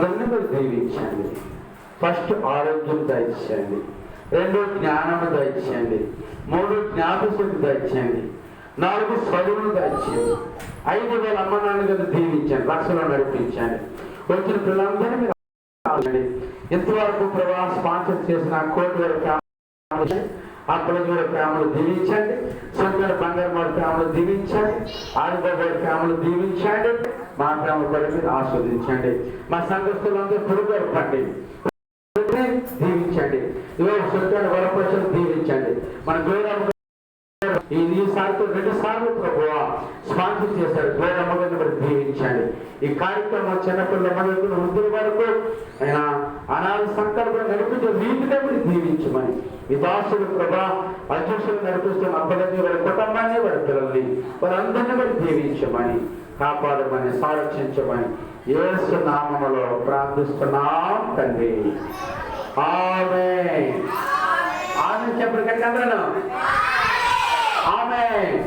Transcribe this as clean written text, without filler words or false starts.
అన్ని మీరు దీవించండి. ఫస్ట్ ఆరోగ్యం దయచేయండి, 2 జ్ఞానము దయచేయండి, 3 జ్ఞాపశక్తి దయచేయండి, 4 చదువును దయచేయండి, 5 వేల అమ్మ నాన్నగారు దీవించండి, లక్షలో నడిపించండి. వచ్చిన పిల్లలందరినీ మీరు ఇంతవరకు ప్రభా స్పాన్సర్ చేసిన కోటి వారి ఫ్యామిలీ, అప్పలజూర ఫ్యామిలీ దీవించండి, సొంత బంగారు ఫ్యామిలీ దీవించండి, ఆదిబాబు వారి ఫ్యామిలీ దీవించండి, మా ఫ్యామిలీ కూడా మీరు ఆస్వాదించండి. మా సంఘస్థులందరూ పురుగొరపండి, దీవించండి. ఇవో సొంత వరపక్షలు దీవించండి. మన గౌరవ ఈసారితో 2 సార్లు ప్రభువా స్పాన్సర్ చేశారు. గౌరమ్మగారిని మరి దీవించండి. ఈ కార్యక్రమం చిన్నపిల్లల మొదలు వృద్ధుల వరకు ఆయన అనాథ సంకల్పం నడిపించే వీటినే మీరు దీవించమని ఈ దాసుడు ప్రభా అధ్యక్షులు నడిపిస్తున్న అప్పలకి వారి కుటుంబాన్ని, వారి పిల్లల్ని, వారందరినీ మరి దీవించమని, కాపాడమని, సంరక్షించమని యేసు నామములో ప్రార్థిస్తున్నాం తండ్రి. ఆమేన్. ఆమేన్ చెప్పండి అందరూ. ఆమేన్.